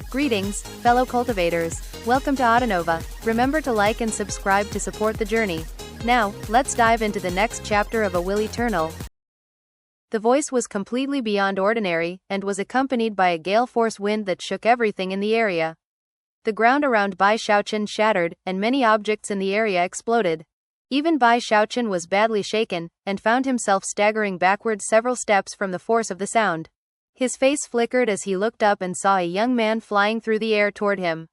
Greetings, fellow cultivators. Welcome to Autonova. Remember to like and subscribe to support the journey. Now, let's dive into the next chapter of A Will Eternal. The voice was completely beyond ordinary, and was accompanied by a gale force wind that shook everything in the area. The ground around Bai Xiaochun shattered, and many objects in the area exploded. Even Bai Xiaochun was badly shaken, and found himself staggering backwards several steps from the force of the sound. His face flickered as he looked up and saw a young man flying through the air toward him.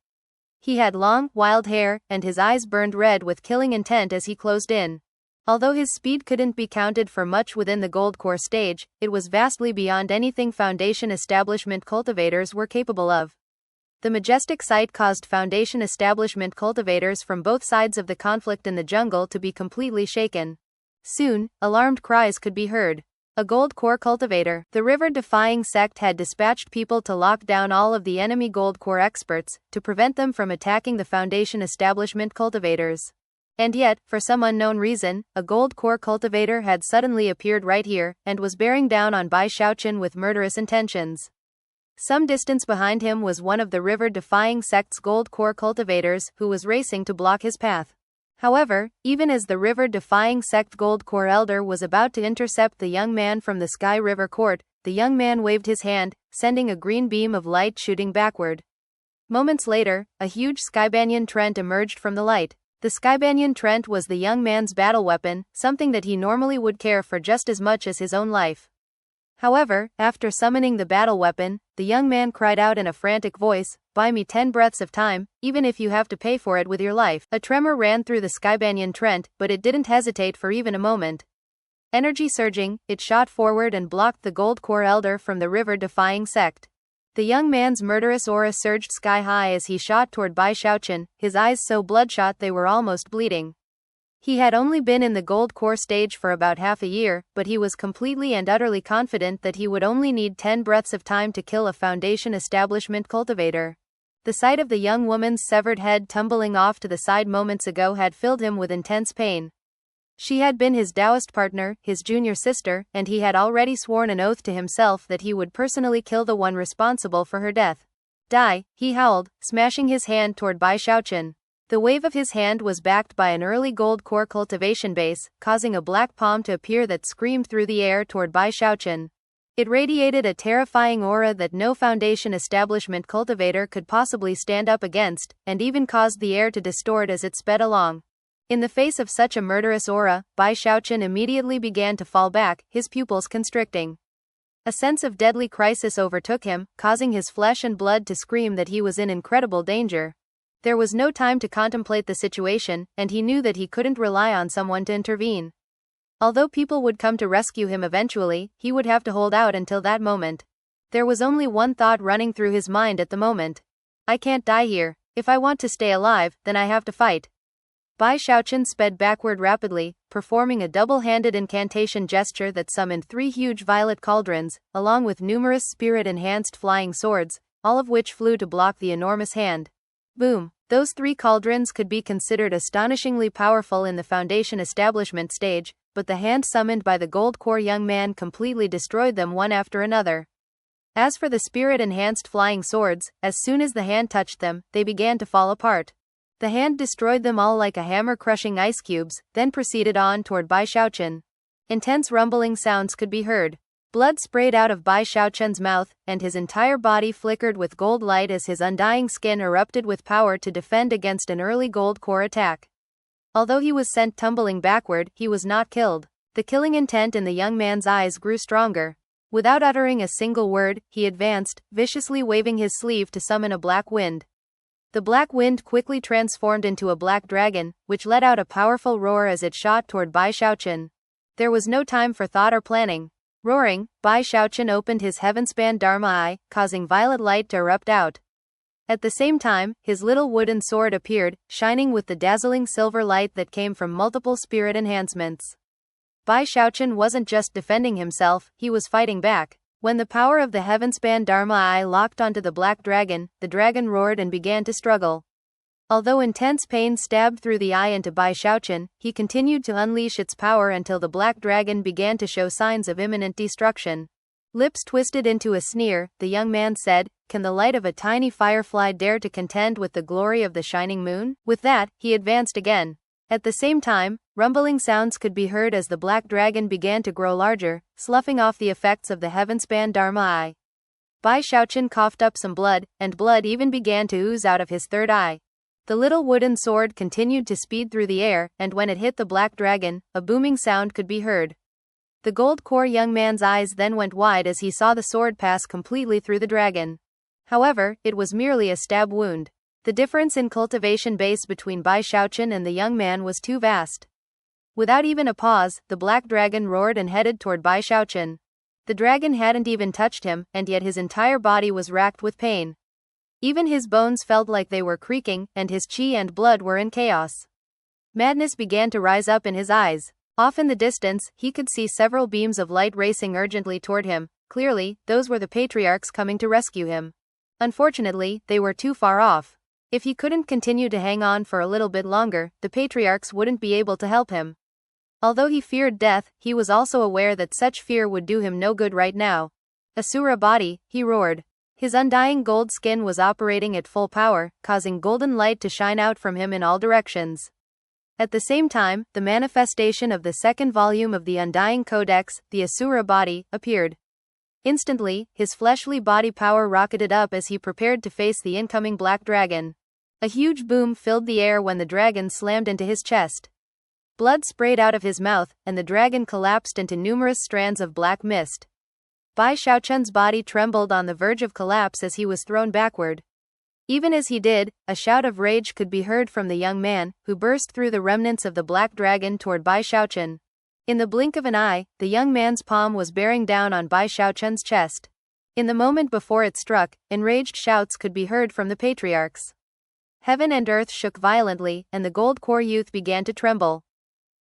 He had long, wild hair, and his eyes burned red with killing intent as he closed in. Although his speed couldn't be counted for much within the Gold Core stage, it was vastly beyond anything Foundation Establishment cultivators were capable of. The majestic sight caused Foundation Establishment cultivators from both sides of the conflict in the jungle to be completely shaken. Soon, alarmed cries could be heard. A Gold Core cultivator, the river-defying sect had dispatched people to lock down all of the enemy Gold Core experts, to prevent them from attacking the Foundation Establishment cultivators. And yet, for some unknown reason, a Gold Core cultivator had suddenly appeared right here, and was bearing down on Bai Xiaochun with murderous intentions. Some distance behind him was one of the river-defying sect's Gold Core cultivators, who was racing to block his path. However, even as the river-defying sect Gold Core elder was about to intercept the young man from the Sky River Court, the young man waved his hand, sending a green beam of light shooting backward. Moments later, a huge Skybanyan Trent emerged from the light. The Skybanyan Trent was the young man's battle weapon, something that he normally would care for just as much as his own life. However, after summoning the battle weapon, the young man cried out in a frantic voice, "Buy me 10 breaths of time, even if you have to pay for it with your life." A tremor ran through the Skybanyan Trent, but it didn't hesitate for even a moment. Energy surging, it shot forward and blocked the Gold Core elder from the river-defying sect. The young man's murderous aura surged sky-high as he shot toward Bai Xiaochun, his eyes so bloodshot they were almost bleeding. He had only been in the Gold Core stage for about half a year, but he was completely and utterly confident that he would only need 10 breaths of time to kill a Foundation Establishment cultivator. The sight of the young woman's severed head tumbling off to the side moments ago had filled him with intense pain. She had been his Taoist partner, his junior sister, and he had already sworn an oath to himself that he would personally kill the one responsible for her death. "Die," he howled, smashing his hand toward Bai Xiaochun. The wave of his hand was backed by an early Gold Core cultivation base, causing a black palm to appear that screamed through the air toward Bai Xiaochun. It radiated a terrifying aura that no Foundation Establishment cultivator could possibly stand up against, and even caused the air to distort as it sped along. In the face of such a murderous aura, Bai Xiaochun immediately began to fall back, his pupils constricting. A sense of deadly crisis overtook him, causing his flesh and blood to scream that he was in incredible danger. There was no time to contemplate the situation, and he knew that he couldn't rely on someone to intervene. Although people would come to rescue him eventually, he would have to hold out until that moment. There was only one thought running through his mind at the moment. "I can't die here. If I want to stay alive, then I have to fight." Bai Xiaochun sped backward rapidly, performing a double-handed incantation gesture that summoned 3 huge violet cauldrons, along with numerous spirit-enhanced flying swords, all of which flew to block the enormous hand. Boom! Those 3 cauldrons could be considered astonishingly powerful in the Foundation Establishment stage, but the hand summoned by the Gold Core young man completely destroyed them one after another. As for the spirit-enhanced flying swords, as soon as the hand touched them, they began to fall apart. The hand destroyed them all like a hammer crushing ice cubes, then proceeded on toward Bai Xiaochun. Intense rumbling sounds could be heard. Blood sprayed out of Bai Xiaochun's mouth, and his entire body flickered with gold light as his undying skin erupted with power to defend against an early Gold Core attack. Although he was sent tumbling backward, he was not killed. The killing intent in the young man's eyes grew stronger. Without uttering a single word, he advanced, viciously waving his sleeve to summon a black wind. The black wind quickly transformed into a black dragon, which let out a powerful roar as it shot toward Bai Xiaochun. There was no time for thought or planning. Roaring, Bai Xiaochun opened his heaven-span Dharma eye, causing violet light to erupt out. At the same time, his little wooden sword appeared, shining with the dazzling silver light that came from multiple spirit enhancements. Bai Xiaochun wasn't just defending himself, he was fighting back. When the power of the heaven-span Dharma eye locked onto the black dragon, the dragon roared and began to struggle. Although intense pain stabbed through the eye into Bai Xiaochun, he continued to unleash its power until the black dragon began to show signs of imminent destruction. Lips twisted into a sneer, the young man said, "Can the light of a tiny firefly dare to contend with the glory of the shining moon?" With that, he advanced again. At the same time, rumbling sounds could be heard as the black dragon began to grow larger, sloughing off the effects of the heaven-span Dharma eye. Bai Xiaochun coughed up some blood, and blood even began to ooze out of his third eye. The little wooden sword continued to speed through the air, and when it hit the black dragon, a booming sound could be heard. The gold core young man's eyes then went wide as he saw the sword pass completely through the dragon. However, it was merely a stab wound. The difference in cultivation base between Bai Xiaochun and the young man was too vast. Without even a pause, the black dragon roared and headed toward Bai Xiaochun. The dragon hadn't even touched him, and yet his entire body was racked with pain. Even his bones felt like they were creaking, and his qi and blood were in chaos. Madness began to rise up in his eyes. Off in the distance, he could see several beams of light racing urgently toward him. Clearly, those were the patriarchs coming to rescue him. Unfortunately, they were too far off. If he couldn't continue to hang on for a little bit longer, the patriarchs wouldn't be able to help him. Although he feared death, he was also aware that such fear would do him no good right now. "Asura body," he roared. His undying gold skin was operating at full power, causing golden light to shine out from him in all directions. At the same time, the manifestation of the second volume of the Undying Codex, the Asura body, appeared. Instantly, his fleshly body power rocketed up as he prepared to face the incoming black dragon. A huge boom filled the air when the dragon slammed into his chest. Blood sprayed out of his mouth, and the dragon collapsed into numerous strands of black mist. Bai Xiaochun's body trembled on the verge of collapse as he was thrown backward. Even as he did, a shout of rage could be heard from the young man, who burst through the remnants of the black dragon toward Bai Xiaochun. In the blink of an eye, the young man's palm was bearing down on Bai Xiaochun's chest. In the moment before it struck, enraged shouts could be heard from the patriarchs. Heaven and earth shook violently, and the gold core youth began to tremble.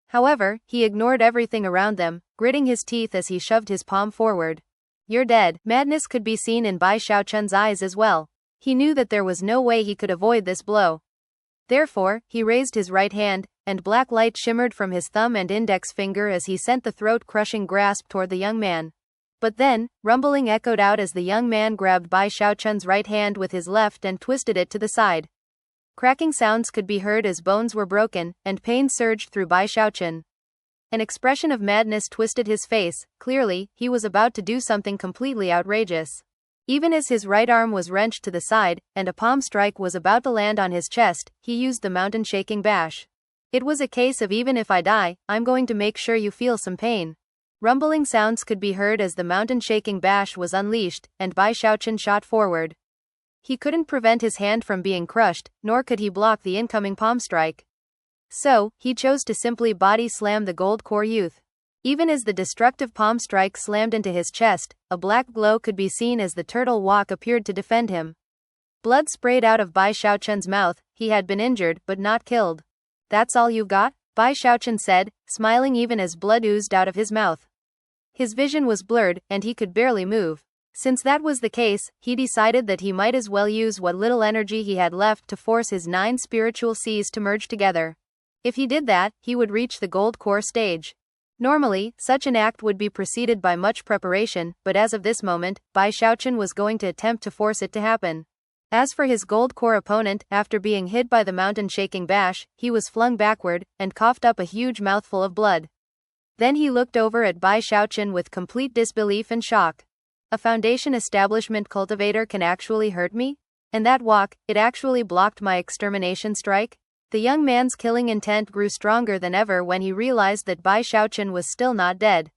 However, he ignored everything around them, gritting his teeth as he shoved his palm forward. "You're dead." Madness could be seen in Bai Xiaochun's eyes as well. He knew that there was no way he could avoid this blow. Therefore, he raised his right hand, and black light shimmered from his thumb and index finger as he sent the throat-crushing grasp toward the young man. But then, rumbling echoed out as the young man grabbed Bai Xiaochun's right hand with his left and twisted it to the side. Cracking sounds could be heard as bones were broken, and pain surged through Bai Xiaochun. An expression of madness twisted his face. Clearly, he was about to do something completely outrageous. Even as his right arm was wrenched to the side, and a palm strike was about to land on his chest, he used the mountain-shaking bash. It was a case of "even if I die, I'm going to make sure you feel some pain." Rumbling sounds could be heard as the mountain-shaking bash was unleashed, and Bai Xiaochun shot forward. He couldn't prevent his hand from being crushed, nor could he block the incoming palm strike. So, he chose to simply body slam the gold core youth. Even as the destructive palm strike slammed into his chest, a black glow could be seen as the turtle walk appeared to defend him. Blood sprayed out of Bai Xiaochun's mouth. He had been injured, but not killed. "That's all you've got?" Bai Xiaochun said, smiling even as blood oozed out of his mouth. His vision was blurred, and he could barely move. Since that was the case, he decided that he might as well use what little energy he had left to force his 9 spiritual Cs to merge together. If he did that, he would reach the gold core stage. Normally, such an act would be preceded by much preparation, but as of this moment, Bai Xiaochun was going to attempt to force it to happen. As for his gold core opponent, after being hit by the mountain-shaking bash, he was flung backward, and coughed up a huge mouthful of blood. Then he looked over at Bai Xiaochun with complete disbelief and shock. "A foundation establishment cultivator can actually hurt me? And that walk, it actually blocked my extermination strike?" The young man's killing intent grew stronger than ever when he realized that Bai Xiaochun was still not dead.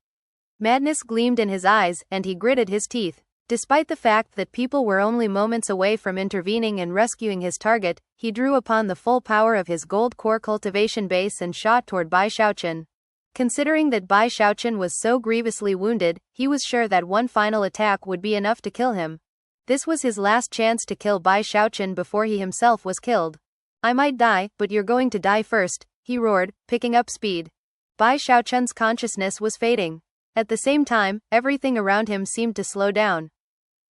Madness gleamed in his eyes, and he gritted his teeth. Despite the fact that people were only moments away from intervening and rescuing his target, he drew upon the full power of his gold core cultivation base and shot toward Bai Xiaochun. Considering that Bai Xiaochun was so grievously wounded, he was sure that one final attack would be enough to kill him. This was his last chance to kill Bai Xiaochun before he himself was killed. "I might die, but you're going to die first," he roared, picking up speed. Bai Xiaochun's consciousness was fading. At the same time, everything around him seemed to slow down.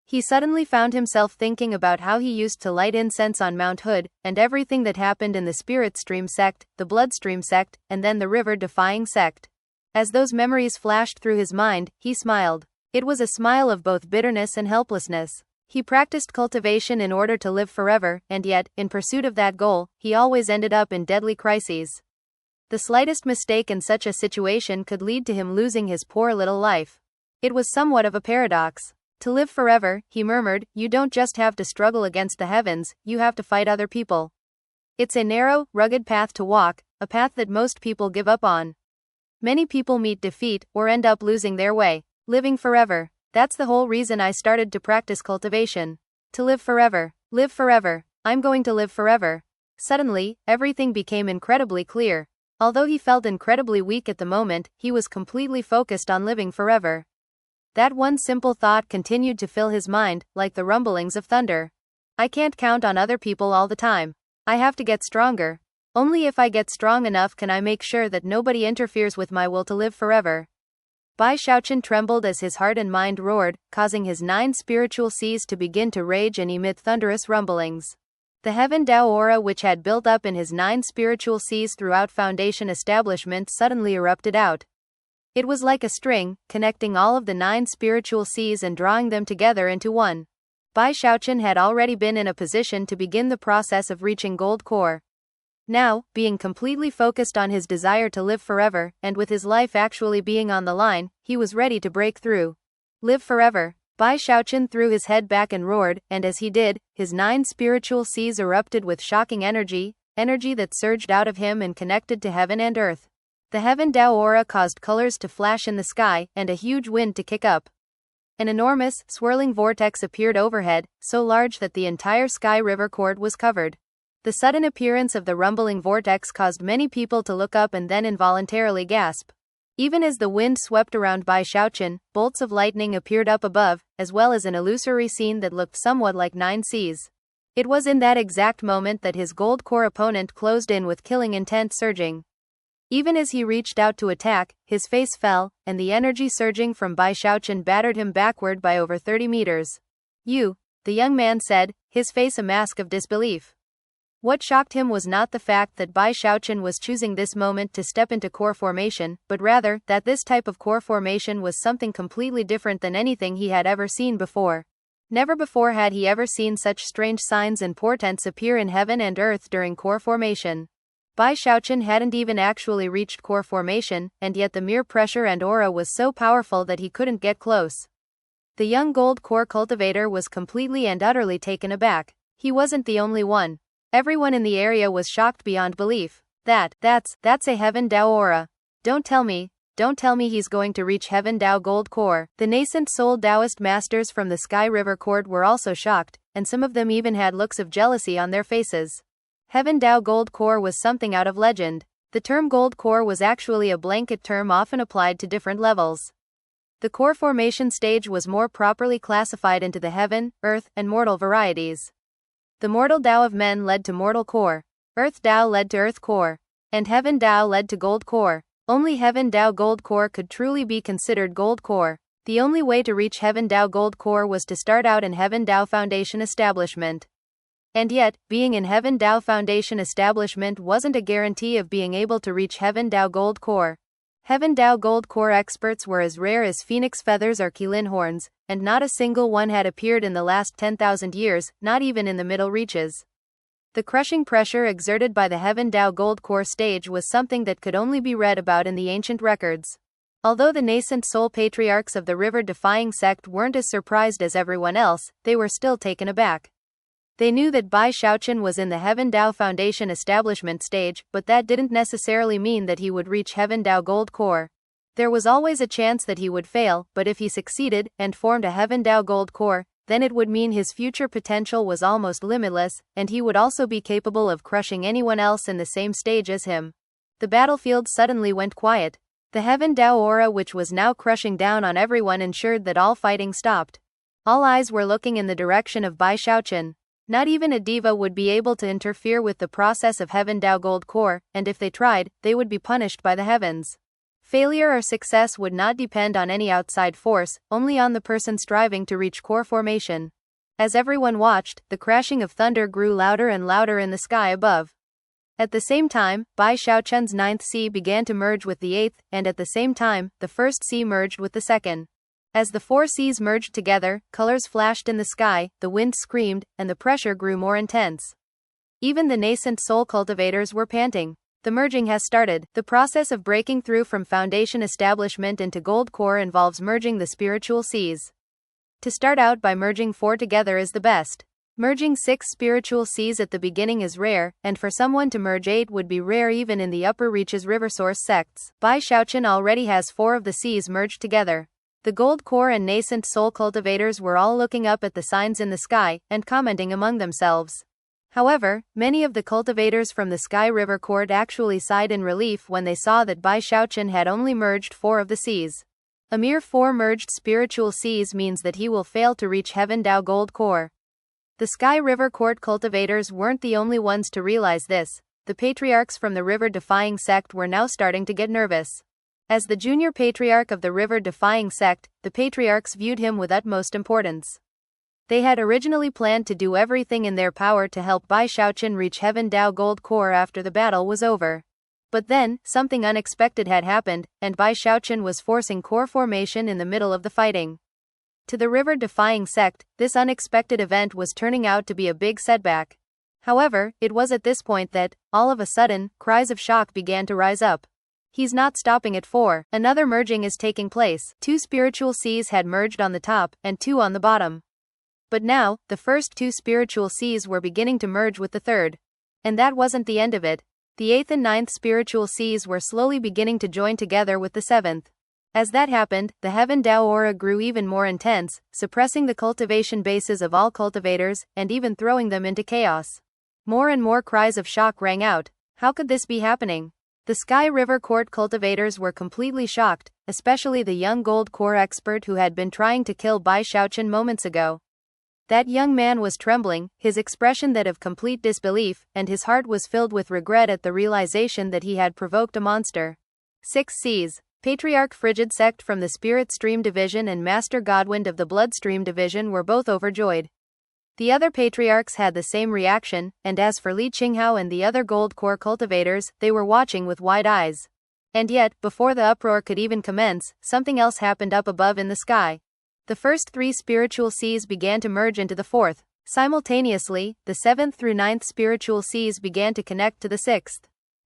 He suddenly found himself thinking about how he used to light incense on Mount Hood, and everything that happened in the Spirit Stream sect, the Bloodstream sect, and then the River Defying sect. As those memories flashed through his mind, he smiled. It was a smile of both bitterness and helplessness. He practiced cultivation in order to live forever, and yet, in pursuit of that goal, he always ended up in deadly crises. The slightest mistake in such a situation could lead to him losing his poor little life. It was somewhat of a paradox. To live forever, he murmured, you don't just have to struggle against the heavens, you have to fight other people. It's a narrow, rugged path to walk, a path that most people give up on. Many people meet defeat, or end up losing their way. Living forever. That's the whole reason I started to practice cultivation. To live forever. Live forever. I'm going to live forever. Suddenly, everything became incredibly clear. Although he felt incredibly weak at the moment, he was completely focused on living forever. That one simple thought continued to fill his mind, like the rumblings of thunder. I can't count on other people all the time. I have to get stronger. Only if I get strong enough can I make sure that nobody interferes with my will to live forever. Bai Xiaochun trembled as his heart and mind roared, causing his 9 spiritual seas to begin to rage and emit thunderous rumblings. The Heaven-Dao aura which had built up in his 9 spiritual seas throughout Foundation establishment suddenly erupted out. It was like a string, connecting all of the 9 spiritual seas and drawing them together into one. Bai Xiaochun had already been in a position to begin the process of reaching Gold Core. Now, being completely focused on his desire to live forever, and with his life actually being on the line, he was ready to break through. Live forever. Bai Xiaochun threw his head back and roared, and as he did, his 9 spiritual seas erupted with shocking energy that surged out of him and connected to heaven and earth. The Heaven-Dao aura caused colors to flash in the sky, and a huge wind to kick up. An enormous, swirling vortex appeared overhead, so large that the entire sky river cord was covered. The sudden appearance of the rumbling vortex caused many people to look up and then involuntarily gasp. Even as the wind swept around Bai Xiaochun, bolts of lightning appeared up above, as well as an illusory scene that looked somewhat like 9 seas. It was in that exact moment that his Gold Core opponent closed in with killing intent surging. Even as he reached out to attack, his face fell, and the energy surging from Bai Xiaochun battered him backward by over 30 meters. You, the young man said, his face a mask of disbelief. What shocked him was not the fact that Bai Xiaochun was choosing this moment to step into core formation, but rather, that this type of core formation was something completely different than anything he had ever seen before. Never before had he ever seen such strange signs and portents appear in heaven and earth during core formation. Bai Xiaochun hadn't even actually reached core formation, and yet the mere pressure and aura was so powerful that he couldn't get close. The young Gold Core cultivator was completely and utterly taken aback. He wasn't the only one. Everyone in the area was shocked beyond belief. That's a Heaven-Dao aura. Don't tell me he's going to reach Heaven-Dao Gold Core. The nascent soul Taoist masters from the Sky River Court were also shocked, and some of them even had looks of jealousy on their faces. Heaven-Dao Gold Core was something out of legend. The term Gold Core was actually a blanket term often applied to different levels. The core formation stage was more properly classified into the heaven, earth, and mortal varieties. The mortal Dao of men led to mortal core, earth Dao led to earth core, and heaven Dao led to gold core. Only Heaven-Dao Gold Core could truly be considered gold core. The only way to reach Heaven-Dao Gold Core was to start out in Heaven-Dao Foundation establishment. And yet, being in Heaven-Dao Foundation establishment wasn't a guarantee of being able to reach Heaven-Dao Gold Core. Heaven-Dao Gold Core experts were as rare as phoenix feathers or qilin horns, and not a single one had appeared in the last 10,000 years, not even in the middle reaches. The crushing pressure exerted by the Heaven-Dao Gold Core stage was something that could only be read about in the ancient records. Although the nascent soul patriarchs of the river-defying sect weren't as surprised as everyone else, they were still taken aback. They knew that Bai Xiaochun was in the Heaven-Dao Foundation establishment stage, but that didn't necessarily mean that he would reach Heaven-Dao Gold Core. There was always a chance that he would fail, but if he succeeded, and formed a Heaven-Dao Gold Core, then it would mean his future potential was almost limitless, and he would also be capable of crushing anyone else in the same stage as him. The battlefield suddenly went quiet. The Heaven-Dao aura which was now crushing down on everyone ensured that all fighting stopped. All eyes were looking in the direction of Bai Xiaochun. Not even a diva would be able to interfere with the process of Heaven-Dao Gold Core, and if they tried, they would be punished by the heavens. Failure or success would not depend on any outside force, only on the person striving to reach core formation. As everyone watched, the crashing of thunder grew louder and louder in the sky above. At the same time, Bai Xiaochun's 9th sea began to merge with the 8th, and at the same time, the 1st sea merged with the 2nd. As the four seas merged together, colors flashed in the sky, the wind screamed, and the pressure grew more intense. Even the nascent soul cultivators were panting. The merging has started. The process of breaking through from foundation establishment into gold core involves merging the spiritual seas. To start out by merging 4 together is the best. Merging 6 spiritual seas at the beginning is rare, and for someone to merge 8 would be rare even in the upper reaches river source sects. Bai Xiaochun already has 4 of the seas merged together. The gold core and nascent soul cultivators were all looking up at the signs in the sky, and commenting among themselves. However, many of the cultivators from the Sky River Court actually sighed in relief when they saw that Bai Xiaochun had only merged 4 of the seas. A mere 4 merged spiritual seas means that he will fail to reach Heaven-Dao Gold Core. The Sky River Court cultivators weren't the only ones to realize this. The patriarchs from the river-defying sect were now starting to get nervous. As the junior patriarch of the river-defying sect, the patriarchs viewed him with utmost importance. They had originally planned to do everything in their power to help Bai Xiaochun reach Heaven-Dao Gold Core after the battle was over. But then, something unexpected had happened, and Bai Xiaochun was forcing core formation in the middle of the fighting. To the river-defying sect, this unexpected event was turning out to be a big setback. However, it was at this point that, all of a sudden, cries of shock began to rise up. He's not stopping at 4. Another merging is taking place. 2 spiritual seas had merged on the top, and 2 on the bottom. But now, the first 2 spiritual seas were beginning to merge with the third. And that wasn't the end of it. The 8th and 9th spiritual seas were slowly beginning to join together with the 7th. As that happened, the Heaven-Dao aura grew even more intense, suppressing the cultivation bases of all cultivators, and even throwing them into chaos. More and more cries of shock rang out. How could this be happening? The Sky River Court cultivators were completely shocked, especially the young gold core expert who had been trying to kill Bai Xiaochun moments ago. That young man was trembling, his expression that of complete disbelief, and his heart was filled with regret at the realization that he had provoked a monster. 6 Cs. Patriarch Frigid Sect from the Spirit Stream Division and Master Godwind of the Bloodstream Division were both overjoyed. The other patriarchs had the same reaction, and as for Li Qinghao and the other gold core cultivators, they were watching with wide eyes. And yet, before the uproar could even commence, something else happened up above in the sky. The first 3 spiritual seas began to merge into the 4th. Simultaneously, the 7th through 9th spiritual seas began to connect to the 6th.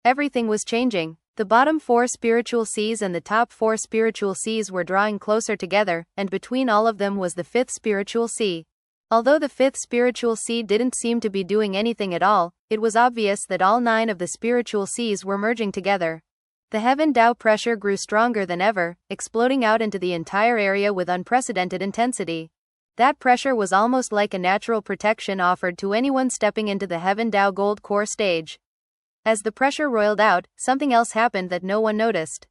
Everything was changing. The bottom 4 spiritual seas and the top 4 spiritual seas were drawing closer together, and between all of them was the 5th spiritual sea. Although the 5th spiritual sea didn't seem to be doing anything at all, it was obvious that all 9 of the spiritual seas were merging together. The Heaven-Dao pressure grew stronger than ever, exploding out into the entire area with unprecedented intensity. That pressure was almost like a natural protection offered to anyone stepping into the Heaven-Dao Gold Core stage. As the pressure roiled out, something else happened that no one noticed.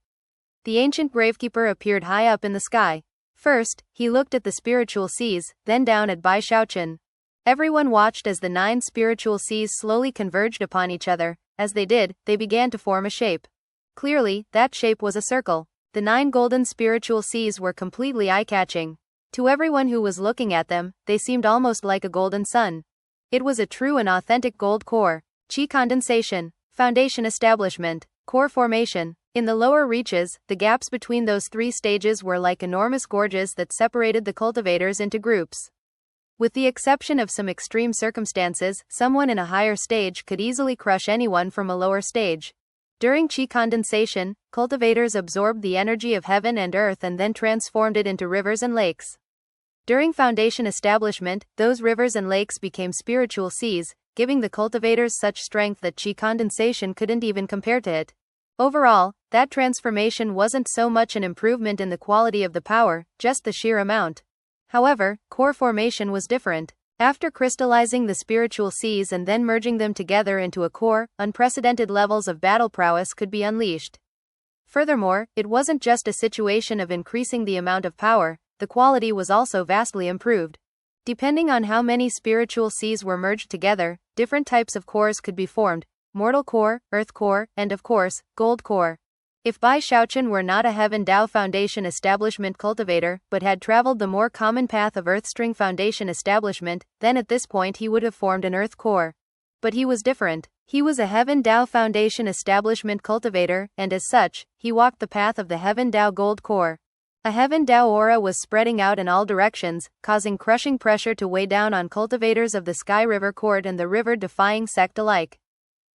The ancient gravekeeper appeared high up in the sky. First, he looked at the spiritual seas, then down at Bai Xiaochun. Everyone watched as the 9 spiritual seas slowly converged upon each other. As they did, they began to form a shape. Clearly, that shape was a circle. The 9 golden spiritual seas were completely eye-catching. To everyone who was looking at them, they seemed almost like a golden sun. It was a true and authentic gold core. Qi condensation, foundation establishment, core formation. In the lower reaches, the gaps between those 3 stages were like enormous gorges that separated the cultivators into groups. With the exception of some extreme circumstances, someone in a higher stage could easily crush anyone from a lower stage. During Qi condensation, cultivators absorbed the energy of heaven and earth and then transformed it into rivers and lakes. During foundation establishment, those rivers and lakes became spiritual seas, giving the cultivators such strength that Qi condensation couldn't even compare to it. Overall, that transformation wasn't so much an improvement in the quality of the power, just the sheer amount. However, core formation was different. After crystallizing the spiritual seas and then merging them together into a core, unprecedented levels of battle prowess could be unleashed. Furthermore, it wasn't just a situation of increasing the amount of power, the quality was also vastly improved. Depending on how many spiritual seas were merged together, different types of cores could be formed: mortal core, earth core, and of course, gold core. If Bai Xiaochun were not a Heaven-Dao Foundation establishment cultivator, but had traveled the more common path of Earthstring Foundation establishment, then at this point he would have formed an Earth core. But he was different. He was a Heaven-Dao Foundation establishment cultivator, and as such, he walked the path of the Heaven-Dao Gold Core. A Heaven-Dao aura was spreading out in all directions, causing crushing pressure to weigh down on cultivators of the Sky River Court and the river-defying sect alike.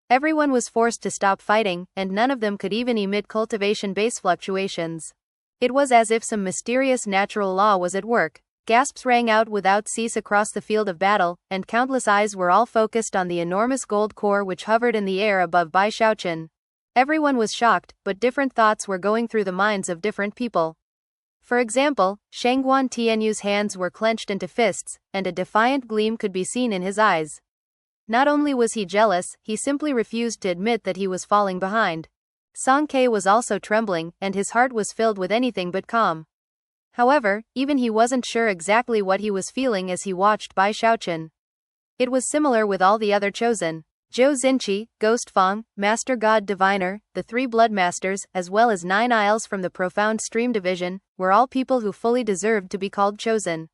Everyone was forced to stop fighting, and none of them could even emit cultivation-based fluctuations. It was as if some mysterious natural law was at work. Gasps rang out without cease across the field of battle, and countless eyes were all focused on the enormous gold core which hovered in the air above Bai Xiaochun. Everyone was shocked, but different thoughts were going through the minds of different people. For example, Shangguan Tianyu's hands were clenched into fists, and a defiant gleam could be seen in his eyes. Not only was he jealous, he simply refused to admit that he was falling behind. Song Ke was also trembling, and his heart was filled with anything but calm. However, even he wasn't sure exactly what he was feeling as he watched Bai Xiaochun. It was similar with all the other chosen. Zhou Xinqi, Ghost Fang, Master God Diviner, the three Blood Masters, as well as 9 Isles from the Profound Stream Division, were all people who fully deserved to be called chosen.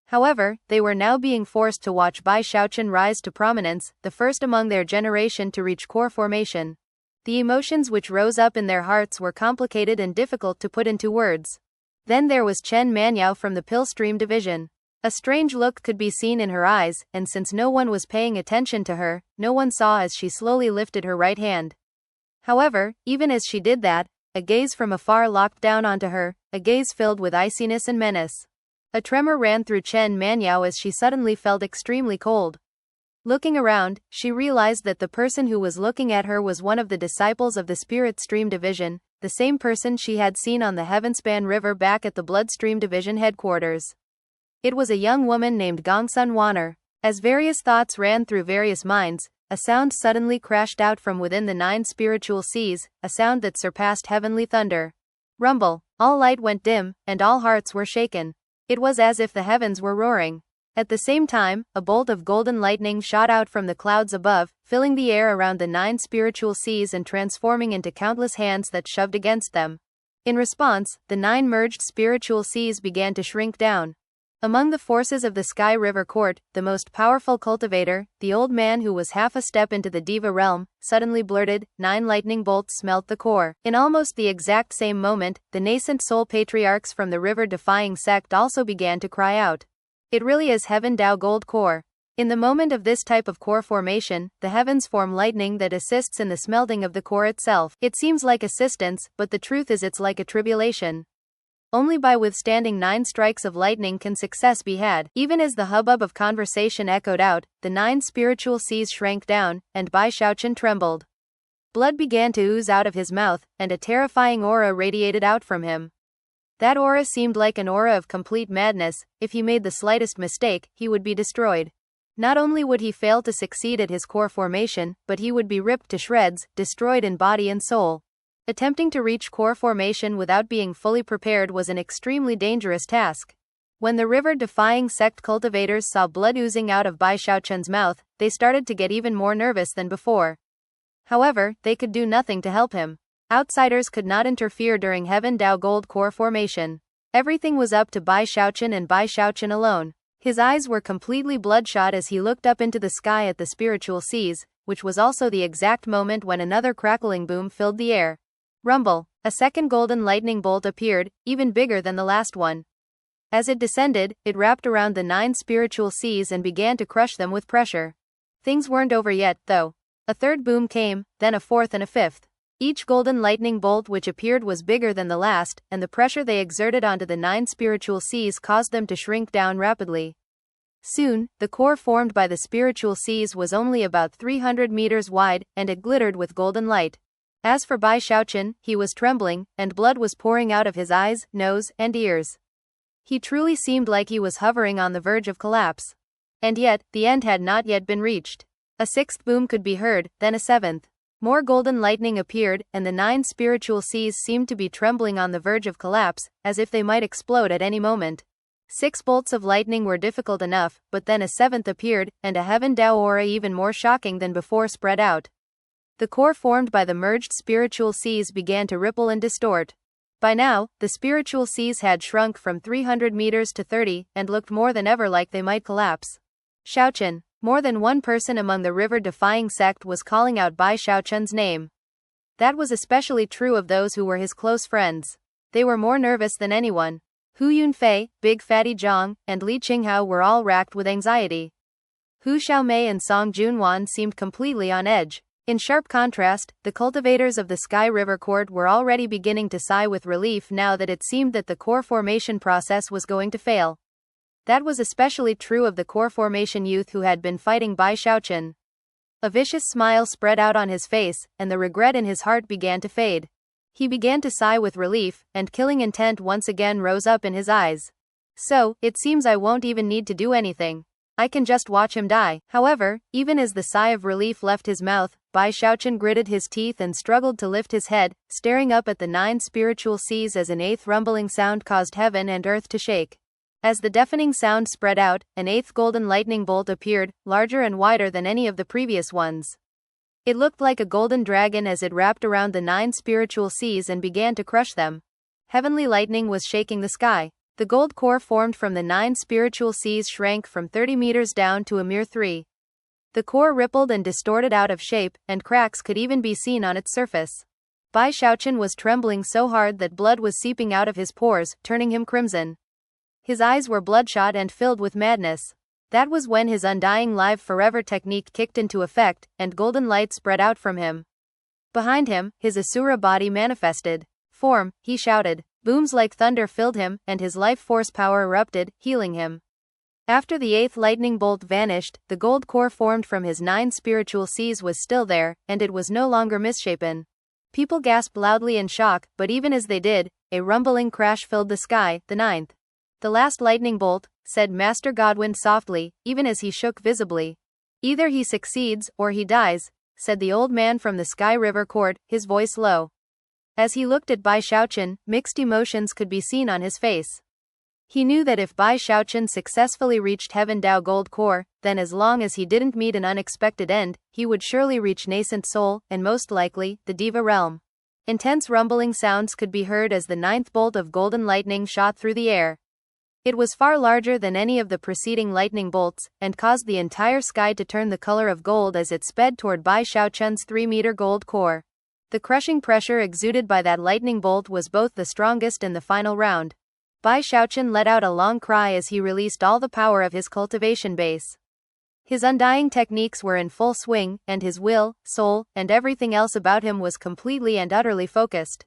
However, they were now being forced to watch Bai Xiaochun rise to prominence, the first among their generation to reach core formation. The emotions which rose up in their hearts were complicated and difficult to put into words. Then there was Chen Manyao from the Pill Stream Division. A strange look could be seen in her eyes, and since no one was paying attention to her, no one saw as she slowly lifted her right hand. However, even as she did that, a gaze from afar locked down onto her, a gaze filled with iciness and menace. A tremor ran through Chen Manyao as she suddenly felt extremely cold. Looking around, she realized that the person who was looking at her was one of the disciples of the Spirit Stream Division, the same person she had seen on the Heavenspan River back at the Bloodstream Division headquarters. It was a young woman named Gongsun Wanner. As various thoughts ran through various minds, a sound suddenly crashed out from within the 9 spiritual seas, a sound that surpassed heavenly thunder. Rumble. All light went dim, and all hearts were shaken. It was as if the heavens were roaring. At the same time, a bolt of golden lightning shot out from the clouds above, filling the air around the 9 spiritual seas and transforming into countless hands that shoved against them. In response, the 9 merged spiritual seas began to shrink down. Among the forces of the Sky River Court, the most powerful cultivator, the old man who was half a step into the Diva realm, suddenly blurted, 9 lightning bolts smelt the core. In almost the exact same moment, the nascent soul patriarchs from the river-defying sect also began to cry out. It really is Heaven-Dao Gold Core. In the moment of this type of core formation, the heavens form lightning that assists in the smelting of the core itself. It seems like assistance, but the truth is it's like a tribulation. Only by withstanding 9 strikes of lightning can success be had. Even as the hubbub of conversation echoed out, the 9 spiritual seas shrank down, and Bai Xiaochun trembled. Blood began to ooze out of his mouth, and a terrifying aura radiated out from him. That aura seemed like an aura of complete madness. If he made the slightest mistake, he would be destroyed. Not only would he fail to succeed at his core formation, but he would be ripped to shreds, destroyed in body and soul. Attempting to reach core formation without being fully prepared was an extremely dangerous task. When the river-defying sect cultivators saw blood oozing out of Bai Xiaochun's mouth, they started to get even more nervous than before. However, they could do nothing to help him. Outsiders could not interfere during Heaven-Dao Gold Core formation. Everything was up to Bai Xiaochun and Bai Xiaochun alone. His eyes were completely bloodshot as he looked up into the sky at the spiritual seas, which was also the exact moment when another crackling boom filled the air. Rumble. A second golden lightning bolt appeared, even bigger than the last one. As it descended, it wrapped around the 9 spiritual seas and began to crush them with pressure. Things weren't over yet, though. A third boom came, then a fourth and a fifth. Each golden lightning bolt which appeared was bigger than the last, and the pressure they exerted onto the 9 spiritual seas caused them to shrink down rapidly. Soon, the core formed by the spiritual seas was only about 300 meters wide, and it glittered with golden light. As for Bai Xiaochun, he was trembling, and blood was pouring out of his eyes, nose, and ears. He truly seemed like he was hovering on the verge of collapse. And yet, the end had not yet been reached. A 6th boom could be heard, then a 7th. More golden lightning appeared, and the 9 spiritual seas seemed to be trembling on the verge of collapse, as if they might explode at any moment. 6 bolts of lightning were difficult enough, but then a 7th appeared, and a Heaven-Dao aura even more shocking than before spread out. The core formed by the merged spiritual seas began to ripple and distort. By now, the spiritual seas had shrunk from 300 meters to 30, and looked more than ever like they might collapse. Xiaochun. More than one person among the river-defying sect was calling out Bai Xiaochun's name. That was especially true of those who were his close friends. They were more nervous than anyone. Hu Yunfei, Big Fatty Zhang, and Li Qinghao were all racked with anxiety. Hu Xiaomei and Song Junwan seemed completely on edge. In sharp contrast, the cultivators of the Sky River Court were already beginning to sigh with relief now that it seemed that the core formation process was going to fail. That was especially true of the core formation youth who had been fighting Bai Xiaochun. A vicious smile spread out on his face, and the regret in his heart began to fade. He began to sigh with relief, and killing intent once again rose up in his eyes. So, it seems I won't even need to do anything. I can just watch him die. However, even as the sigh of relief left his mouth, Bai Xiaochun gritted his teeth and struggled to lift his head, staring up at the 9 spiritual seas as an 8th rumbling sound caused heaven and earth to shake. As the deafening sound spread out, an 8th golden lightning bolt appeared, larger and wider than any of the previous ones. It looked like a golden dragon as it wrapped around the 9 spiritual seas and began to crush them. Heavenly lightning was shaking the sky. The gold core formed from the 9 spiritual seas shrank from 30 meters down to a mere 3. The core rippled and distorted out of shape, and cracks could even be seen on its surface. Bai Xiaochun was trembling so hard that blood was seeping out of his pores, turning him crimson. His eyes were bloodshot and filled with madness. That was when his undying live forever technique kicked into effect, and golden light spread out from him. Behind him, his Asura body manifested. Form, he shouted. Booms like thunder filled him, and his life force power erupted, healing him. After the 8th lightning bolt vanished, the gold core formed from his 9 spiritual seas was still there, and it was no longer misshapen. People gasped loudly in shock, but even as they did, a rumbling crash filled the sky. The 9th. The last lightning bolt, said Master Godwin softly, even as he shook visibly. Either he succeeds, or he dies, said the old man from the Sky River Court, his voice low. As he looked at Bai Xiaochun, mixed emotions could be seen on his face. He knew that if Bai Xiaochun successfully reached Heaven-Dao Gold Core, then as long as he didn't meet an unexpected end, he would surely reach Nascent Soul, and most likely, the Diva Realm. Intense rumbling sounds could be heard as the 9th bolt of golden lightning shot through the air. It was far larger than any of the preceding lightning bolts, and caused the entire sky to turn the color of gold as it sped toward Bai Xiaochun's 3-meter gold core. The crushing pressure exuded by that lightning bolt was both the strongest in the final round. Bai Xiaochun let out a long cry as he released all the power of his cultivation base. His undying techniques were in full swing, and his will, soul, and everything else about him was completely and utterly focused.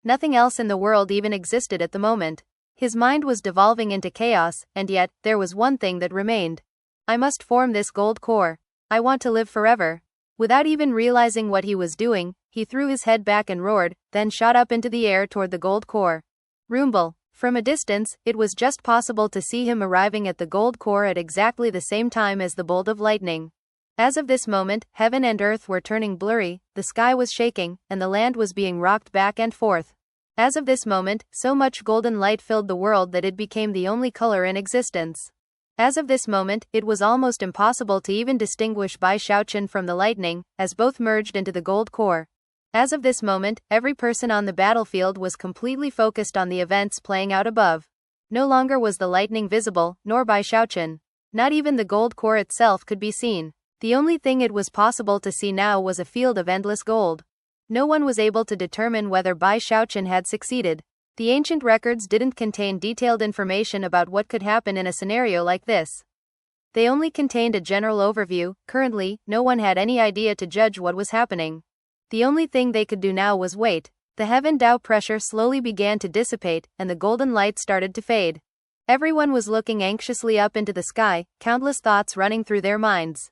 Nothing else in the world even existed at the moment. His mind was devolving into chaos, and yet, there was one thing that remained. I must form this gold core. I want to live forever. Without even realizing what he was doing, he threw his head back and roared, then shot up into the air toward the gold core. Rumble. From a distance, it was just possible to see him arriving at the gold core at exactly the same time as the bolt of lightning. As of this moment, heaven and earth were turning blurry, the sky was shaking, and the land was being rocked back and forth. As of this moment, so much golden light filled the world that it became the only color in existence. As of this moment, it was almost impossible to even distinguish Bai Xiaochun from the lightning, as both merged into the gold core. As of this moment, every person on the battlefield was completely focused on the events playing out above. No longer was the lightning visible, nor Bai Xiaochun. Not even the gold core itself could be seen. The only thing it was possible to see now was a field of endless gold. No one was able to determine whether Bai Xiaochun had succeeded. The ancient records didn't contain detailed information about what could happen in a scenario like this. They only contained a general overview. Currently, no one had any idea to judge what was happening. The only thing they could do now was wait. The Heaven-Dao pressure slowly began to dissipate, and the golden light started to fade. Everyone was looking anxiously up into the sky, countless thoughts running through their minds.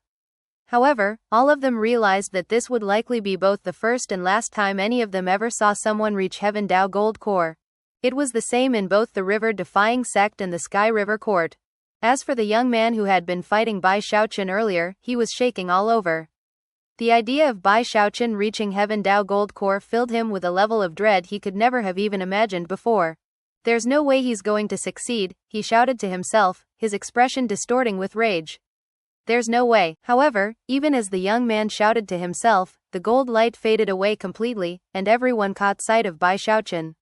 However, all of them realized that this would likely be both the first and last time any of them ever saw someone reach Heaven-Dao Gold Core. It was the same in both the river-defying sect and the Sky River Court. As for the young man who had been fighting Bai Xiaochun earlier, he was shaking all over. The idea of Bai Xiaochun reaching Heaven-Dao Gold Core filled him with a level of dread he could never have even imagined before. There's no way he's going to succeed, he shouted to himself, his expression distorting with rage. There's no way. However, even as the young man shouted to himself, the gold light faded away completely, and everyone caught sight of Bai Xiaochun.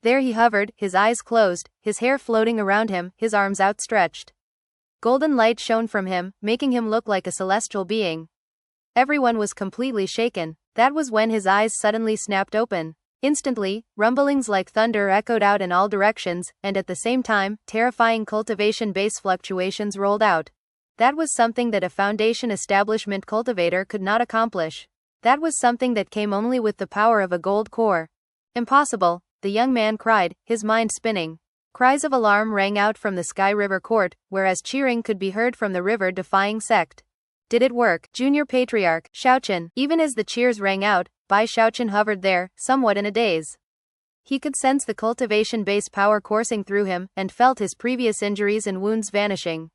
There he hovered, his eyes closed, his hair floating around him, his arms outstretched. Golden light shone from him, making him look like a celestial being. Everyone was completely shaken. That was when his eyes suddenly snapped open. Instantly, rumblings like thunder echoed out in all directions, and at the same time, terrifying cultivation base fluctuations rolled out. That was something that a foundation establishment cultivator could not accomplish. That was something that came only with the power of a gold core. Impossible, the young man cried, his mind spinning. Cries of alarm rang out from the Sky River court, whereas cheering could be heard from the river-defying sect. Did it work? Junior Patriarch, Xiaochun. Even as the cheers rang out, Bai Xiaochun hovered there, somewhat in a daze. He could sense the cultivation base power coursing through him, and felt his previous injuries and wounds vanishing.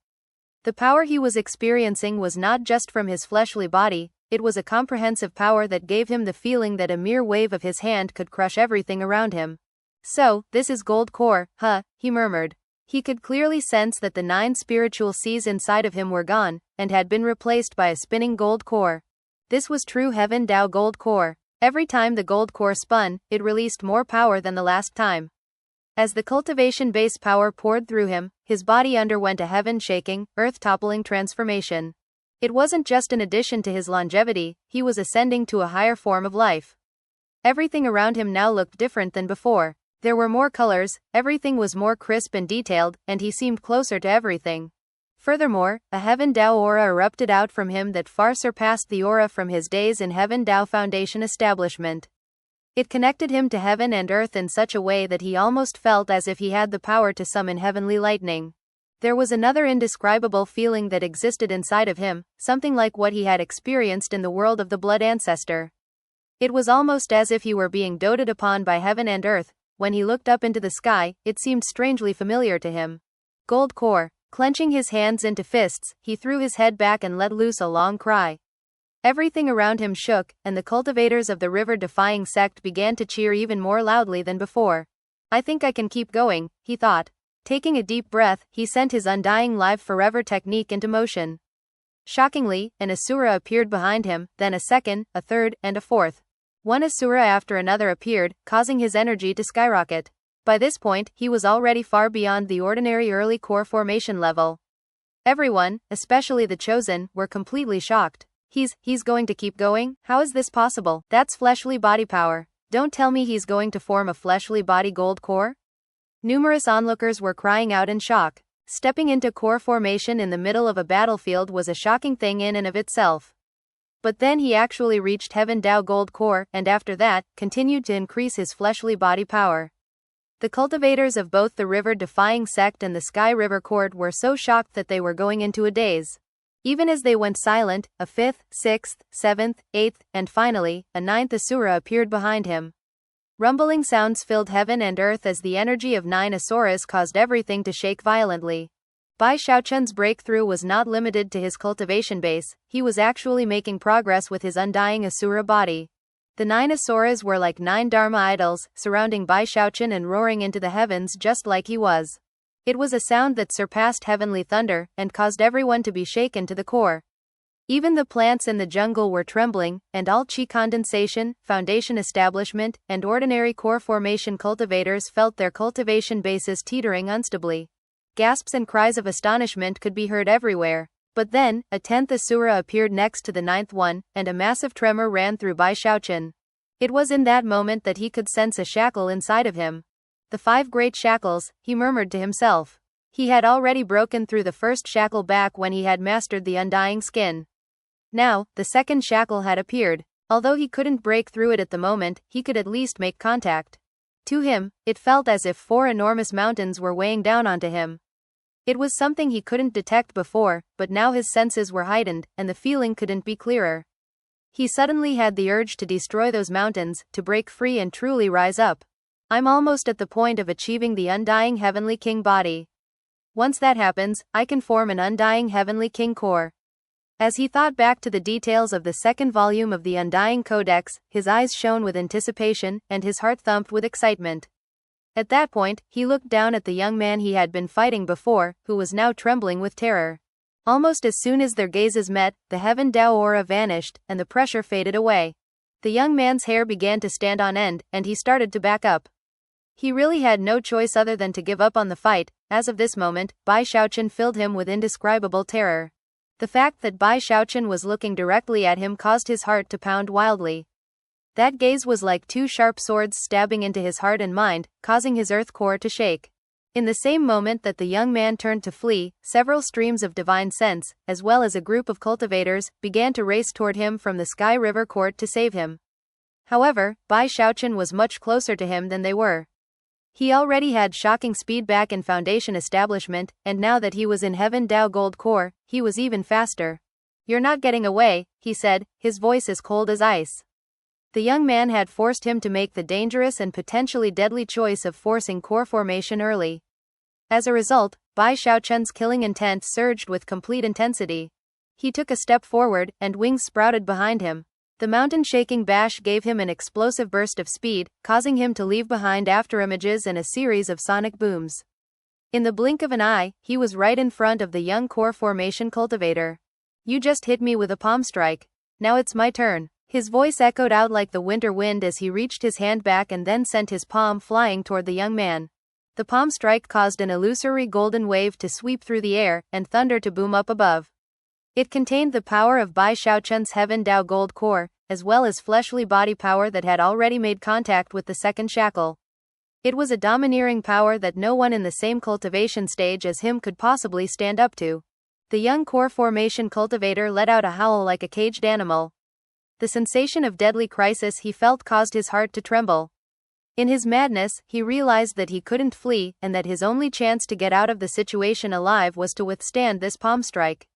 The power he was experiencing was not just from his fleshly body, it was a comprehensive power that gave him the feeling that a mere wave of his hand could crush everything around him. So, this is Gold Core, huh, he murmured. He could clearly sense that the 9 spiritual seas inside of him were gone, and had been replaced by a spinning gold core. This was true Heaven-Dao Gold Core. Every time the gold core spun, it released more power than the last time. As the cultivation base power poured through him, his body underwent a heaven-shaking, earth-toppling transformation. It wasn't just an addition to his longevity, he was ascending to a higher form of life. Everything around him now looked different than before. There were more colors, everything was more crisp and detailed, and he seemed closer to everything. Furthermore, a Heaven-Dao aura erupted out from him that far surpassed the aura from his days in Heaven-Dao Foundation establishment. It connected him to heaven and earth in such a way that he almost felt as if he had the power to summon heavenly lightning. There was another indescribable feeling that existed inside of him, something like what he had experienced in the world of the blood ancestor. It was almost as if he were being doted upon by heaven and earth. When he looked up into the sky, it seemed strangely familiar to him. Gold Core. Clenching his hands into fists, he threw his head back and let loose a long cry. Everything around him shook, and the cultivators of the river-defying sect began to cheer even more loudly than before. I think I can keep going, he thought. Taking a deep breath, he sent his undying live forever technique into motion. Shockingly, an asura appeared behind him, then a second, a third, and a fourth. One asura after another appeared, causing his energy to skyrocket. By this point, he was already far beyond the ordinary early core formation level. Everyone, especially the chosen, were completely shocked. He's going to keep going? How is this possible? That's fleshly body power. Don't tell me he's going to form a fleshly body gold core? Numerous onlookers were crying out in shock. Stepping into core formation in the middle of a battlefield was a shocking thing in and of itself. But then he actually reached Heaven-Dao Gold Core, and after that, continued to increase his fleshly body power. The cultivators of both the river-defying sect and the Sky River Court were so shocked that they were going into a daze. Even as they went silent, a 5th, 6th, 7th, 8th, and finally, a 9th asura appeared behind him. Rumbling sounds filled heaven and earth as the energy of 9 asuras caused everything to shake violently. Bai Xiaochun's breakthrough was not limited to his cultivation base, he was actually making progress with his undying asura body. The 9 asuras were like 9 dharma idols, surrounding Bai Xiaochun and roaring into the heavens just like he was. It was a sound that surpassed heavenly thunder, and caused everyone to be shaken to the core. Even the plants in the jungle were trembling, and all chi condensation, foundation establishment, and ordinary core formation cultivators felt their cultivation bases teetering unstably. Gasps and cries of astonishment could be heard everywhere. But then, a 10th asura appeared next to the 9th one, and a massive tremor ran through Bai Xiaochun. It was in that moment that he could sense a shackle inside of him. The 5 great shackles, he murmured to himself. He had already broken through the first shackle back when he had mastered the undying skin. Now, the second shackle had appeared. Although he couldn't break through it at the moment, he could at least make contact. To him, it felt as if 4 enormous mountains were weighing down onto him. It was something he couldn't detect before, but now his senses were heightened, and the feeling couldn't be clearer. He suddenly had the urge to destroy those mountains, to break free and truly rise up. I'm almost at the point of achieving the undying heavenly king body. Once that happens, I can form an undying heavenly king core. As he thought back to the details of the second volume of the Undying Codex, his eyes shone with anticipation, and his heart thumped with excitement. At that point, he looked down at the young man he had been fighting before, who was now trembling with terror. Almost as soon as their gazes met, the Heaven-Dao aura vanished, and the pressure faded away. The young man's hair began to stand on end, and he started to back up. He really had no choice other than to give up on the fight. As of this moment, Bai Xiaochun filled him with indescribable terror. The fact that Bai Xiaochun was looking directly at him caused his heart to pound wildly. That gaze was like two sharp swords stabbing into his heart and mind, causing his earth core to shake. In the same moment that the young man turned to flee, several streams of divine sense, as well as a group of cultivators, began to race toward him from the Sky River Court to save him. However, Bai Xiaochun was much closer to him than they were. He already had shocking speed back in Foundation Establishment, and now that he was in Heaven-Dao Gold Core, he was even faster. "You're not getting away," he said, his voice as cold as ice. The young man had forced him to make the dangerous and potentially deadly choice of forcing core formation early. As a result, Bai Xiaochun's killing intent surged with complete intensity. He took a step forward, and wings sprouted behind him. The mountain-shaking bash gave him an explosive burst of speed, causing him to leave behind afterimages and a series of sonic booms. In the blink of an eye, he was right in front of the young core formation cultivator. "You just hit me with a palm strike. Now it's my turn." His voice echoed out like the winter wind as he reached his hand back and then sent his palm flying toward the young man. The palm strike caused an illusory golden wave to sweep through the air, and thunder to boom up above. It contained the power of Bai Xiaochun's Heaven-Dao Gold Core, as well as fleshly body power that had already made contact with the second shackle. It was a domineering power that no one in the same cultivation stage as him could possibly stand up to. The young core formation cultivator let out a howl like a caged animal. The sensation of deadly crisis he felt caused his heart to tremble. In his madness, he realized that he couldn't flee, and that his only chance to get out of the situation alive was to withstand this palm strike.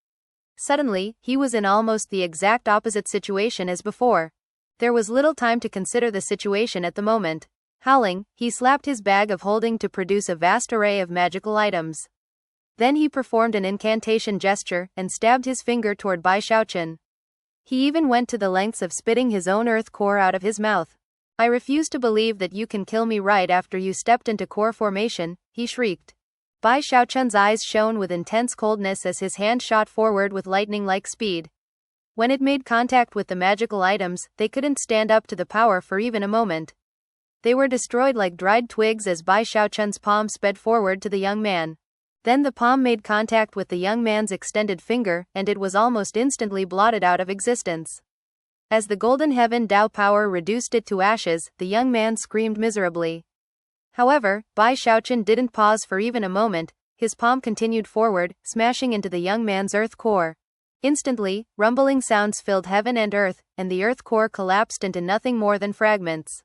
Suddenly, he was in almost the exact opposite situation as before. There was little time to consider the situation at the moment. Howling, he slapped his bag of holding to produce a vast array of magical items. Then he performed an incantation gesture, and stabbed his finger toward Bai Xiaochun. He even went to the lengths of spitting his own earth core out of his mouth. "I refuse to believe that you can kill me right after you stepped into core formation," he shrieked. Bai Xiaochun's eyes shone with intense coldness as his hand shot forward with lightning-like speed. When it made contact with the magical items, they couldn't stand up to the power for even a moment. They were destroyed like dried twigs as Bai Xiaochun's palm sped forward to the young man. Then the palm made contact with the young man's extended finger, and it was almost instantly blotted out of existence. As the golden Heaven-Dao power reduced it to ashes, the young man screamed miserably. However, Bai Xiaochun didn't pause for even a moment. His palm continued forward, smashing into the young man's earth core. Instantly, rumbling sounds filled heaven and earth, and the earth core collapsed into nothing more than fragments.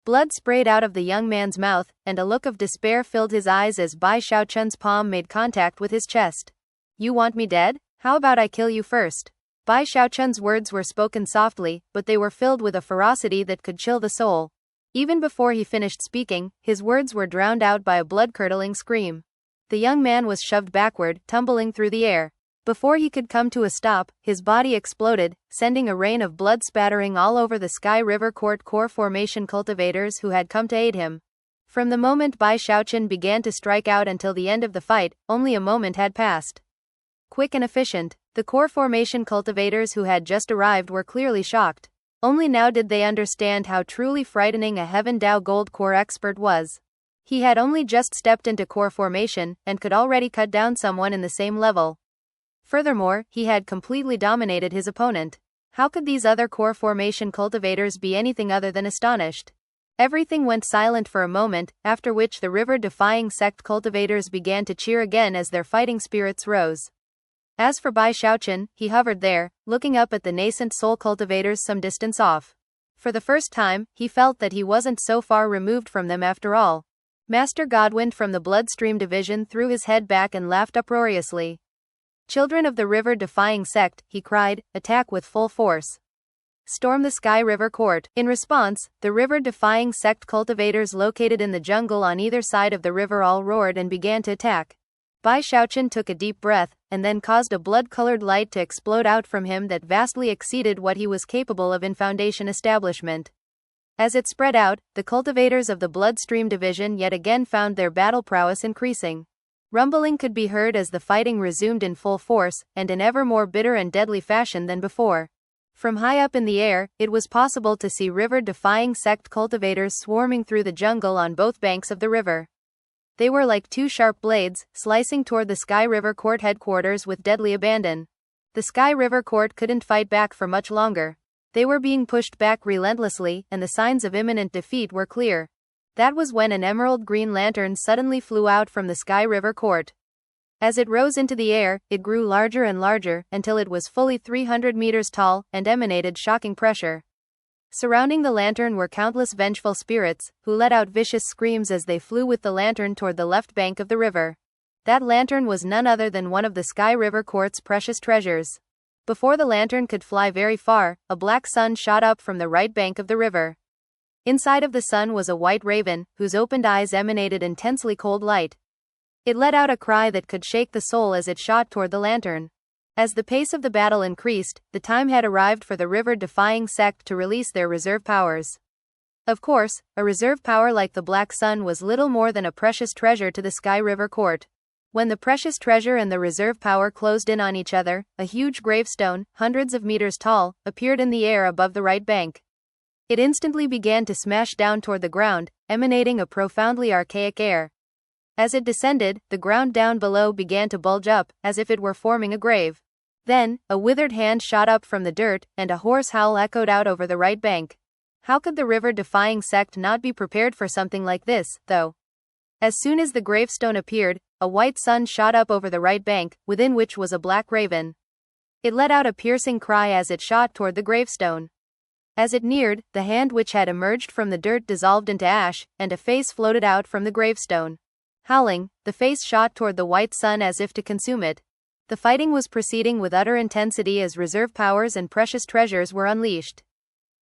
Blood sprayed out of the young man's mouth, and a look of despair filled his eyes as Bai Xiaochun's palm made contact with his chest. "You want me dead? How about I kill you first?" Bai Xiaochun's words were spoken softly, but they were filled with a ferocity that could chill the soul. Even before he finished speaking, his words were drowned out by a blood-curdling scream. The young man was shoved backward, tumbling through the air. Before he could come to a stop, his body exploded, sending a rain of blood spattering all over the Sky River Court core formation cultivators who had come to aid him. From the moment Bai Xiaochun began to strike out until the end of the fight, only a moment had passed. Quick and efficient, the core formation cultivators who had just arrived were clearly shocked. Only now did they understand how truly frightening a Heaven-Dao Gold Core expert was. He had only just stepped into core formation, and could already cut down someone in the same level. Furthermore, he had completely dominated his opponent. How could these other core formation cultivators be anything other than astonished? Everything went silent for a moment, after which the river-defying sect cultivators began to cheer again as their fighting spirits rose. As for Bai Xiaochun, he hovered there, looking up at the nascent soul cultivators some distance off. For the first time, he felt that he wasn't so far removed from them after all. Master Godwind from the Bloodstream Division threw his head back and laughed uproariously. "Children of the river-defying sect," he cried, "attack with full force. Storm the Sky River Court." In response, the river-defying sect cultivators located in the jungle on either side of the river all roared and began to attack. Bai Xiaochun took a deep breath, and then caused a blood-colored light to explode out from him that vastly exceeded what he was capable of in Foundation Establishment. As it spread out, the cultivators of the Bloodstream Division yet again found their battle prowess increasing. Rumbling could be heard as the fighting resumed in full force, and in ever more bitter and deadly fashion than before. From high up in the air, it was possible to see river-defying sect cultivators swarming through the jungle on both banks of the river. They were like two sharp blades, slicing toward the Sky River Court headquarters with deadly abandon. The Sky River Court couldn't fight back for much longer. They were being pushed back relentlessly, and the signs of imminent defeat were clear. That was when an emerald green lantern suddenly flew out from the Sky River Court. As it rose into the air, it grew larger and larger, until it was fully 300 meters tall, and emanated shocking pressure. Surrounding the lantern were countless vengeful spirits, who let out vicious screams as they flew with the lantern toward the left bank of the river. That lantern was none other than one of the Sky River Court's precious treasures. Before the lantern could fly very far, a black sun shot up from the right bank of the river. Inside of the sun was a white raven, whose opened eyes emanated intensely cold light. It let out a cry that could shake the soul as it shot toward the lantern. As the pace of the battle increased, the time had arrived for the river-defying sect to release their reserve powers. Of course, a reserve power like the Black Sun was little more than a precious treasure to the Sky River Court. When the precious treasure and the reserve power closed in on each other, a huge gravestone, hundreds of meters tall, appeared in the air above the right bank. It instantly began to smash down toward the ground, emanating a profoundly archaic air. As it descended, the ground down below began to bulge up, as if it were forming a grave. Then, a withered hand shot up from the dirt, and a hoarse howl echoed out over the right bank. How could the river-defying sect not be prepared for something like this, though? As soon as the gravestone appeared, a white sun shot up over the right bank, within which was a black raven. It let out a piercing cry as it shot toward the gravestone. As it neared, the hand which had emerged from the dirt dissolved into ash, and a face floated out from the gravestone. Howling, the face shot toward the white sun as if to consume it. The fighting was proceeding with utter intensity as reserve powers and precious treasures were unleashed.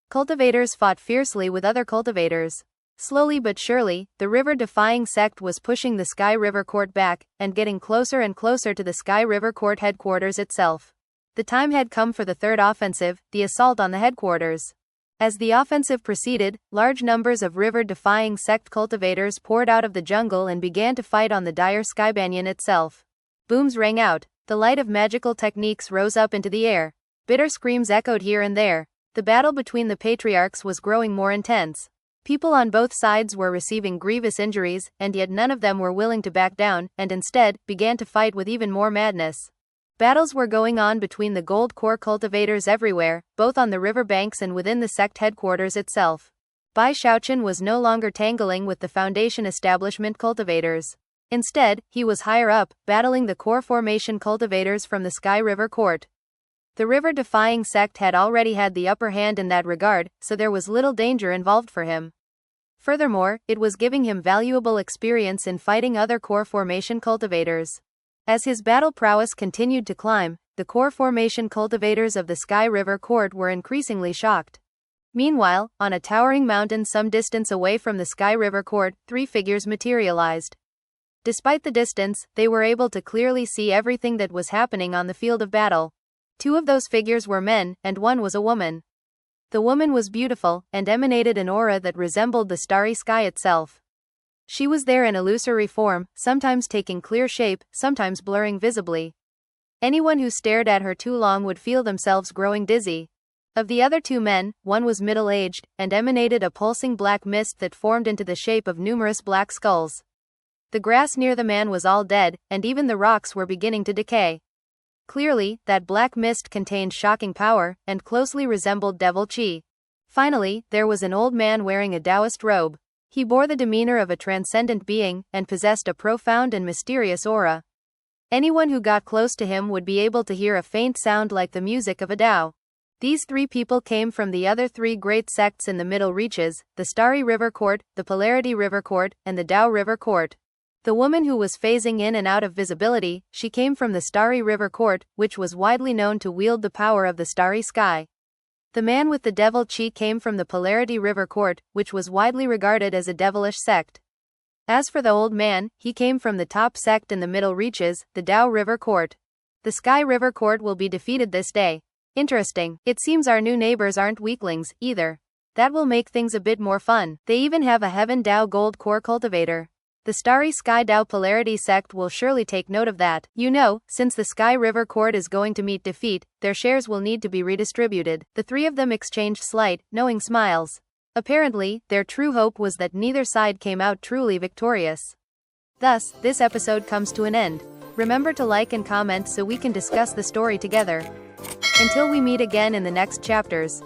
Cultivators fought fiercely with other cultivators. Slowly but surely, the river-defying sect was pushing the Sky River Court back, and getting closer and closer to the Sky River Court headquarters itself. The time had come for the third offensive, the assault on the headquarters. As the offensive proceeded, large numbers of river-defying sect cultivators poured out of the jungle and began to fight on the dire Sky Banyan itself. Booms rang out. The light of magical techniques rose up into the air. Bitter screams echoed here and there. The battle between the patriarchs was growing more intense. People on both sides were receiving grievous injuries, and yet none of them were willing to back down, and instead, began to fight with even more madness. Battles were going on between the Gold Core cultivators everywhere, both on the river banks and within the sect headquarters itself. Bai Xiaochun was no longer tangling with the Foundation establishment cultivators. Instead, he was higher up, battling the core formation cultivators from the Sky River Court. The river-defying sect had already had the upper hand in that regard, so there was little danger involved for him. Furthermore, it was giving him valuable experience in fighting other core formation cultivators. As his battle prowess continued to climb, the core formation cultivators of the Sky River Court were increasingly shocked. Meanwhile, on a towering mountain some distance away from the Sky River Court, three figures materialized. Despite the distance, they were able to clearly see everything that was happening on the field of battle. Two of those figures were men, and one was a woman. The woman was beautiful, and emanated an aura that resembled the starry sky itself. She was there in illusory form, sometimes taking clear shape, sometimes blurring visibly. Anyone who stared at her too long would feel themselves growing dizzy. Of the other two men, one was middle-aged, and emanated a pulsing black mist that formed into the shape of numerous black skulls. The grass near the man was all dead, and even the rocks were beginning to decay. Clearly, that black mist contained shocking power, and closely resembled devil chi. Finally, there was an old man wearing a Taoist robe. He bore the demeanor of a transcendent being, and possessed a profound and mysterious aura. Anyone who got close to him would be able to hear a faint sound like the music of a Tao. These three people came from the other three great sects in the Middle Reaches, the Starry River Court, the Polarity River Court, and the Tao River Court. The woman who was phasing in and out of visibility, she came from the Starry River Court, which was widely known to wield the power of the starry sky. The man with the devil chi came from the Polarity River Court, which was widely regarded as a devilish sect. As for the old man, he came from the top sect in the Middle Reaches, the Tao River Court. The Sky River Court will be defeated this day. Interesting. It seems our new neighbors aren't weaklings, either. That will make things a bit more fun. They even have a Heaven-Dao Gold Core cultivator. The Starry Sky Tao Polarity sect will surely take note of that. You know, since the Sky River Court is going to meet defeat, their shares will need to be redistributed. The three of them exchanged slight, knowing smiles. Apparently, their true hope was that neither side came out truly victorious. Thus, this episode comes to an end. Remember to like and comment so we can discuss the story together. Until we meet again in the next chapters.